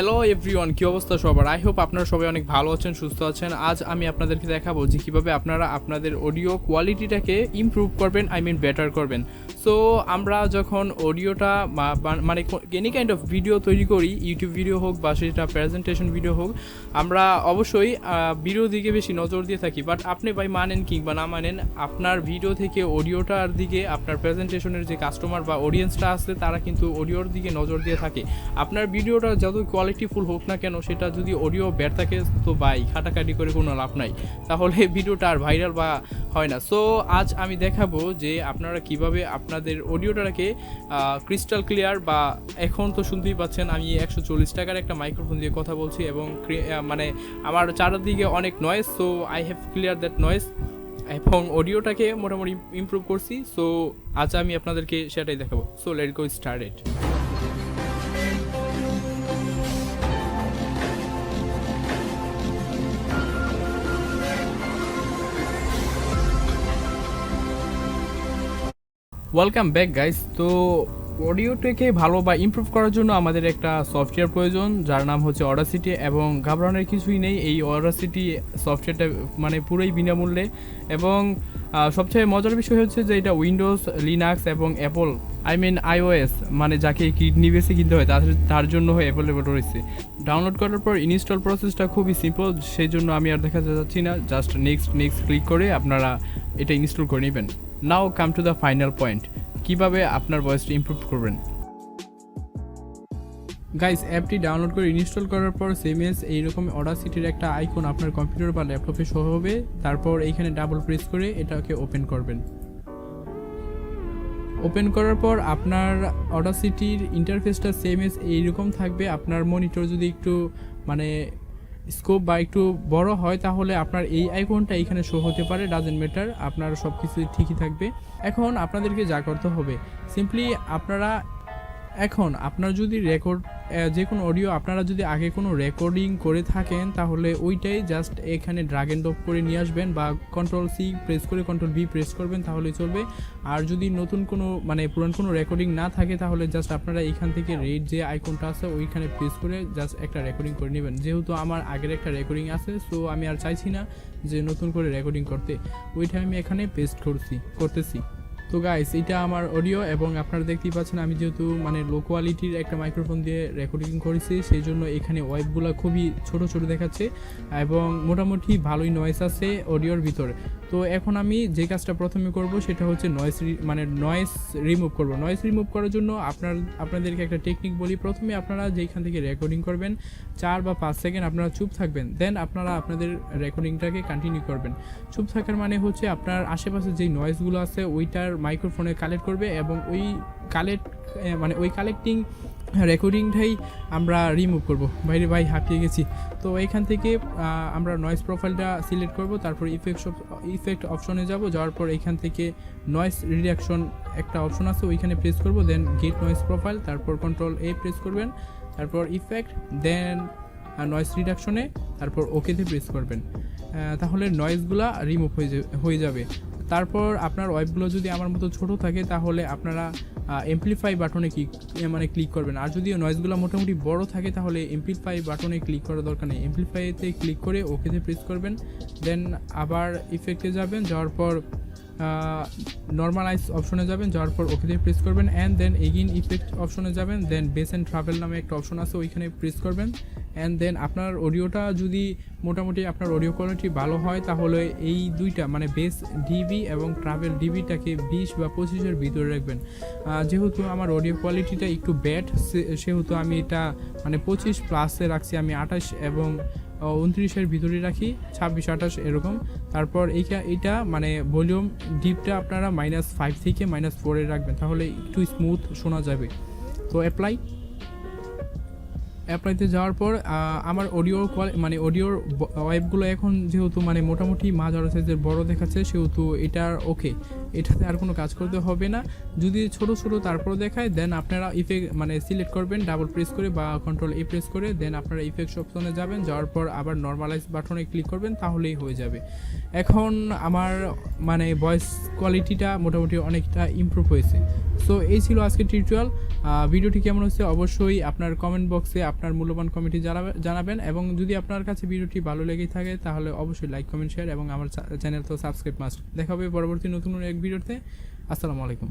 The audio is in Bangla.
হ্যালো এভরিওয়ান, কি অবস্থা সবার? আই হোপ আপনারা সবাই অনেক ভালো আছেন, সুস্থ আছেন। আজ আমি আপনাদেরকে দেখাবো যে কীভাবে আপনারা আপনাদের অডিও কোয়ালিটিটাকে ইমপ্রুভ করবেন, বেটার করবেন। সো আমরা যখন অডিওটা মানে এনি কাইন্ড অফ ভিডিও তৈরি করি, ইউটিউব ভিডিও হোক বা সেটা প্রেজেন্টেশন ভিডিও হোক, আমরা অবশ্যই ভিডিও দিকে বেশি নজর দিয়ে থাকি। বাট আপনি ভাই মানেন কিংবা না মানেন, আপনার ভিডিও থেকে অডিওটার দিকে আপনার প্রেজেন্টেশনের যে কাস্টমার বা অডিয়েন্সটা আছে তারা কিন্তু অডিওর দিকে নজর দিয়ে থাকে। আপনার ভিডিওটা যত কোয়ালিটিফুল হোক না কেন, সেটা যদি অডিও ব্যাড থাকে তো ভাই খাটাখাটি করে কোনো লাভ নাই, তাহলে ভিডিওটা আর ভাইরাল বা হয় না। সো আজ আমি দেখাবো যে আপনারা কিভাবে আপনাদের অডিওটাকে ক্রিস্টাল ক্লিয়ার, বা এখন তো শুনতেই পাচ্ছেন আমি 140 টাকার একটা মাইক্রোফোন দিয়ে কথা বলছি এবং মানে আমার চারদিকে অনেক noise. So I have clear that noise এবং অডিওটাকে মোটামুটি ইমপ্রুভ করছি। সো আজ আমি আপনাদেরকে সেটাই দেখাবো। So let's go started. Welcome back guys. তো অডিওটাকে ভালো বা ইমপ্রুভ করার জন্য আমাদের একটা সফটওয়্যার প্রয়োজন, যার নাম হচ্ছে অডাসিটি। এবং ঘাবড়ানোর কিছুই নেই, এই অডাসিটি সফটওয়্যারটা মানে পুরোই বিনামূল্যে। এবং সবচেয়ে মজার বিষয় হচ্ছে যে এটা উইন্ডোজ, লিনাক্স এবং অ্যাপল iOS মানে যাকে কিডনি বেসে কিনতে হয় তার জন্য অ্যাভেলেবল রয়েছে। ডাউনলোড করার পর ইনস্টল প্রসেসটা খুবই সিম্পল, সেই জন্য আমি আর দেখাতে যাচ্ছি না। জাস্ট নেক্সট ক্লিক করে আপনারা এটা ইনস্টল করে নেবেন। Now come to the final point, কিভাবে আপনার ভয়েসটা ইমপ্রুভ করবেন। গাইস, অ্যাপটি ডাউনলোড করে ইনস্টল করার পর সেমএস এইরকম অডাসিটির একটা আইকন আপনার কম্পিউটার বা ল্যাপটপে শো হবে। তারপর এইখানে ডাবল প্রেস করে এটাকে ওপেন করবেন। ওপেন করার পর আপনার অডাসিটির ইন্টারফেসটা সেমএস এইরকম থাকবে। আপনার মনিটর যদি একটু মানে স্কোপ বা একটু বড় হয় তাহলে আপনার এই আইকনটা এখানে শো হতে পারে, ডাজেন্ট ম্যাটার, আপনার সব কিছু ঠিকই থাকবে। এখন আপনাদেরকে যা করতে হবে, সিম্পলি আপনার যদি যে কোনো অডিও আপনারা যদি আগে কোনো রেকর্ডিং করে থাকেন তাহলে ওইটাই জাস্ট এখানে ড্রাগ এন্ড ড্রপ করে নিয়ে আসবেন, বা Ctrl+C প্রেস করে Ctrl+V প্রেস করবেন, তাহলেই চলবে। আর যদি নতুন কোনো পুরান কোনো রেকর্ডিং না থাকে তাহলে জাস্ট আপনারা এখান থেকে রেড যে আইকনটা আছে ওইখানে প্রেস করে জাস্ট একটা রেকর্ডিং করে নেবেন। যেহেতু আমার আগের একটা রেকর্ডিং আছে, সো আমি আর চাইছি না যে নতুন করে রেকর্ডিং করতে, ওইটা আমি এখানে পেস্ট করতেছি। তো গাইস, এটা আমার অডিও এবং আপনারা দেখতেই পাচ্ছেন আমি যেহেতু লো কোয়ালিটির একটা মাইক্রোফোন দিয়ে রেকর্ডিং করেছি, সেই জন্য এখানে ওয়েবগুলো খুবই ছোট দেখাচ্ছে এবং মোটামুটি ভালোই নয়েজ আছে অডিওর ভিতরে। তো এখন আমি যে কাজটা প্রথমে করব সেটা হচ্ছে নয়েজ রিমুভ করব। নয়েজ রিমুভ করার জন্য আপনাদেরকে একটা টেকনিক বলি। প্রথমে আপনারা যেখান থেকে রেকর্ডিং করবেন 4 বা 5 সেকেন্ড আপনারা চুপ থাকবেন, দেন আপনারা আপনাদের রেকর্ডিংটাকে কন্টিনিউ করবেন। চুপ থাকার মানে হচ্ছে আপনার আশেপাশে যেই নয়েজগুলো আছে ওইটার মাইক্রোফোনে কালেক্ট করবে এবং ওই কালেক্টিং রেকর্ডিংটাই আমরা রিমুভ করব। ভাই হাঁপিয়ে গেছি। তো এইখান থেকে আমরা নয়েজ প্রোফাইলটা সিলেক্ট করব, তারপর ইফেক্ট অপশনে যাওয়ার পর এইখান থেকে নয়েজ রিডাকশন একটা অপশন আছে ওইখানে প্রেস করব, দেন গেট নয়েজ প্রোফাইল, তারপর Ctrl+A প্রেস করবেন, তারপর ইফেক্ট, দেন নয়েজ রিডাকশনে, তারপর ওকেতে প্রেস করবেন। তাহলে নয়েজগুলো রিমুভ হয়ে যাবে। তারপর আপনার ওয়েবগুলো যদি আমার মতো ছোট থাকে তাহলে আপনারা এমপ্লিফাই বাটনে ক্লিক করবেন। আর যদি নয়েজগুলো মোটামুটি বড় থাকে তাহলে এমপ্লিফাই বাটনে ক্লিক করার দরকার নেই, এমপ্লিফাইতে ক্লিক করে ওকেতে প্রেস করবেন, দেন আবার ইফেক্টে যাবেন, যাওয়ার পর নর্মালাইজ অপশনে যাবেন, যাওয়ার পর ওকেতে প্রেস করবেন, অ্যান্ড দেন এগেইন ইফেক্ট অপশনে যাবেন, দেন বেস অ্যান্ড ট্রাভেল নামে একটা অপশন আছে ওইখানে প্রেস করবেন। অ্যান্ড দেন আপনার অডিওটা যদি মোটামুটি আপনার অডিও কোয়ালিটি ভালো হয় তাহলে এই দুইটা বেস ডিবি এবং ট্রাভেল ডিবিটাকে 20 বা 25-এর ভিতরে রাখবেন। যেহেতু আমার অডিও কোয়ালিটিটা একটু ব্যাড, সেহেতু আমি এটা 25+ রাখছি। আমি 28 এবং 29-এর ভিতরে রাখি, 26-28 এরকম। তারপর এইটা ভলিউম ডিপটা আপনারা -5 থেকে -4-এ রাখবেন, তাহলে একটু স্মুথ শোনা যাবে। তো অ্যাপ্লাইতে যাওয়ার পর আমার অডিওর ওয়েবগুলো এখন যেহেতু মোটামুটি মাঝারি সাইজের বড় দেখাচ্ছে, সেহেতু এটার ওকে। এটাতে আর কোনো কাজ করতে হবে না। যদি ছোট ছোট তারপর দেখায় দেন আপনারা ইফেক্ট মানে সিলেক্ট করবেন ডাবল প্রেস করে বা কন্ট্রোল এ প্রেস করে, দেন আপনারা ইফেক্টস অপশনে যাবেন, যাওয়ার পর আবার নর্মালাইজ বাটনে ক্লিক করবেন, তাহলেই হয়ে যাবে। এখন আমার মানে ভয়েস কোয়ালিটিটা মোটামুটি অনেকটা ইমপ্রুভ হয়েছে। সো এই ছিল আজকের টিউটোরিয়াল। ভিডিওটি কেমন হচ্ছে অবশ্যই আপনার কমেন্ট বক্সে আপনার মূল্যবান কমেন্টটি জানাবেন, এবং যদি আপনার কাছে ভিডিওটি ভালো লেগে থাকে তাহলে অবশ্যই লাইক কমেন্ট শেয়ার এবং আমার চ্যানেল তো সাবস্ক্রাইব মাস্ট। দেখা হবে পরবর্তী নতুন এক ভিডিওতে। আসসালামু আলাইকুম।